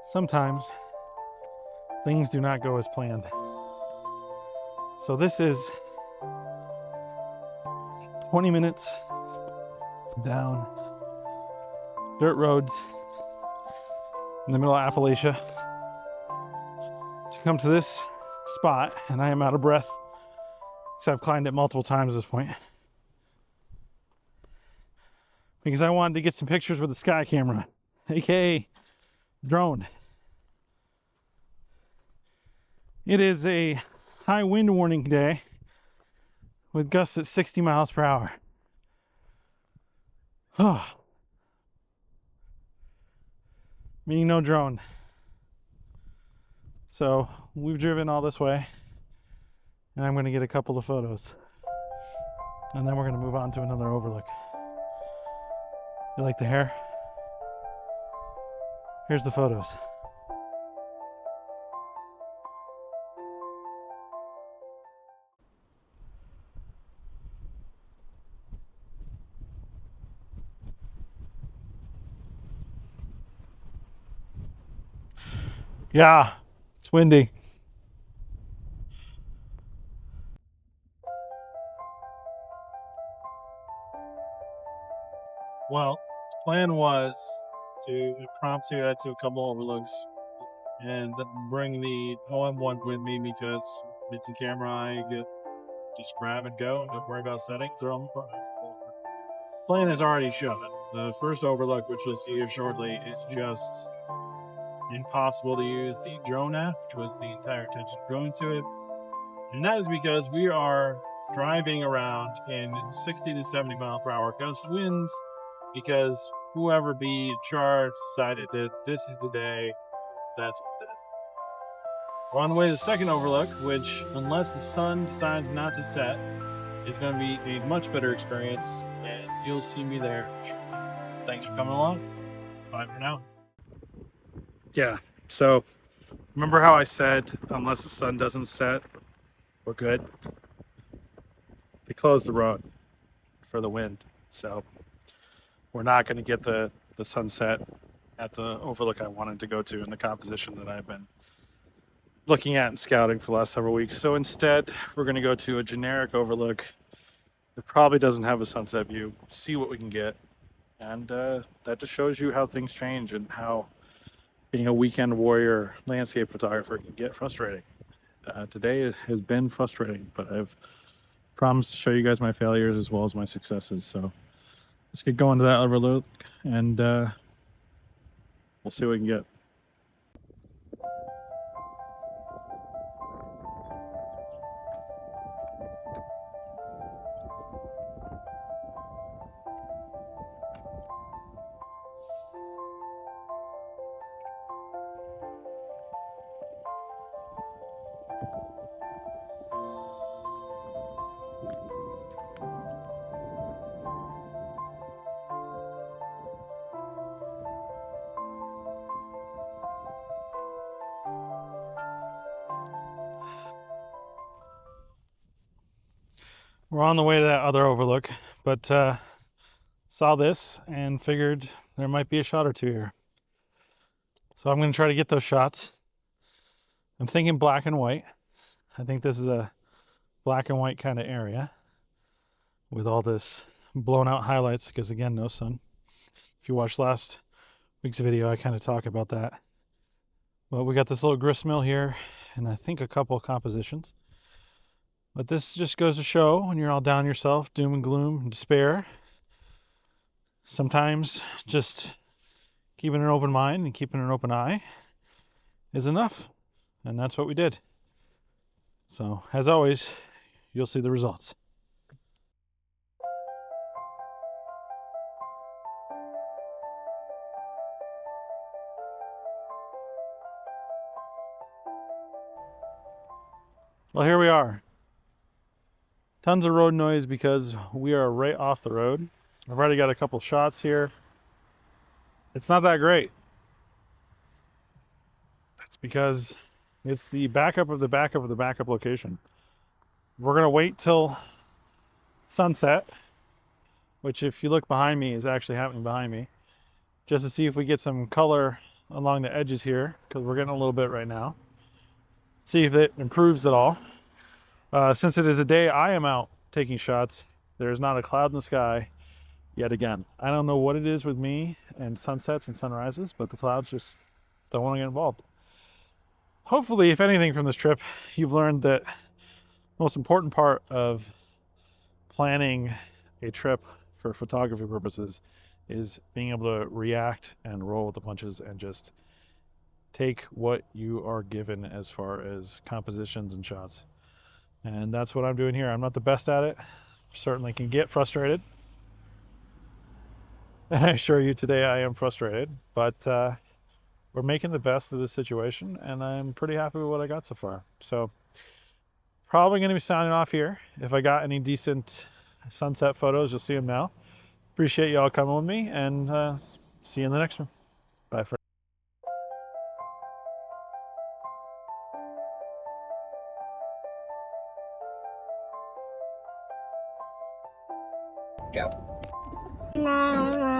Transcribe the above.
sometimes things do not go as planned. So this is 20 minutes down dirt roads in the middle of Appalachia to come to this spot, and I am out of breath because I've climbed it multiple times at this point, because I wanted to get some pictures with the sky camera, aka drone. It is a high wind warning day with gusts at 60 miles per hour. Meaning no drone. So we've driven all this way, and I'm going to get a couple of photos, and then we're going to move on to another overlook. You like the hair? Here's the photos. Yeah, it's windy. Well, the plan was to impromptu head to a couple overlooks and bring the OM1 with me, because it's a camera I could just grab and go and don't worry about settings or on the price. Plan is already shown. The first overlook, which you'll see here shortly, is just impossible to use the drone app, which was the entire intention of going to it. And that is because we are driving around in 60 to 70 mile per hour gust winds, because whoever be in charge decided that this is the day. That's what it is. We're on the way to the second overlook, which, unless the sun decides not to set, is going to be a much better experience, and you'll see me there. Thanks for coming along. Bye for now. Yeah, so remember how I said, unless the sun doesn't set, we're good? They closed the road for the wind, so we're not going to get the sunset at the overlook I wanted to go to in the composition that I've been looking at and scouting for the last several weeks. So instead, we're going to go to a generic overlook that probably doesn't have a sunset view, see what we can get, and that just shows you how things change and how being a weekend warrior landscape photographer can get frustrating. Today has been frustrating, but I've promised to show you guys my failures as well as my successes. So let's get going to that overlook, and we'll see what we can get. We're on the way to that other overlook, but saw this and figured there might be a shot or two here. So I'm going to try to get those shots. I'm thinking black and white. I think this is a black and white kind of area with all this blown out highlights, because again, no sun. If you watched last week's video, I kind of talk about that. But we got this little grist mill here, and I think a couple of compositions. But this just goes to show, when you're all down yourself, doom and gloom and despair, sometimes just keeping an open mind and keeping an open eye is enough. And that's what we did. So, as always, you'll see the results. Well, here we are. Tons of road noise because we are right off the road. I've already got a couple shots here. It's not that great. That's because it's the backup of the backup of the backup location. We're going to wait till sunset, which if you look behind me is actually happening behind me, just to see if we get some color along the edges here because we're getting a little bit right now. See if it improves at all. Since it is a day I am out taking shots, there's not a cloud in the sky yet again. I don't know what it is with me and sunsets and sunrises, but the clouds just don't want to get involved. Hopefully, if anything from this trip, you've learned that the most important part of planning a trip for photography purposes is being able to react and roll with the punches and just take what you are given as far as compositions and shots. And that's what I'm doing here. I'm not the best at it. Certainly can get frustrated. And I assure you today I am frustrated, but we're making the best of this situation and I'm pretty happy with what I got so far. So probably going to be signing off here. If I got any decent sunset photos, you'll see them now. Appreciate y'all coming with me and see you in the next one. Bye for Go.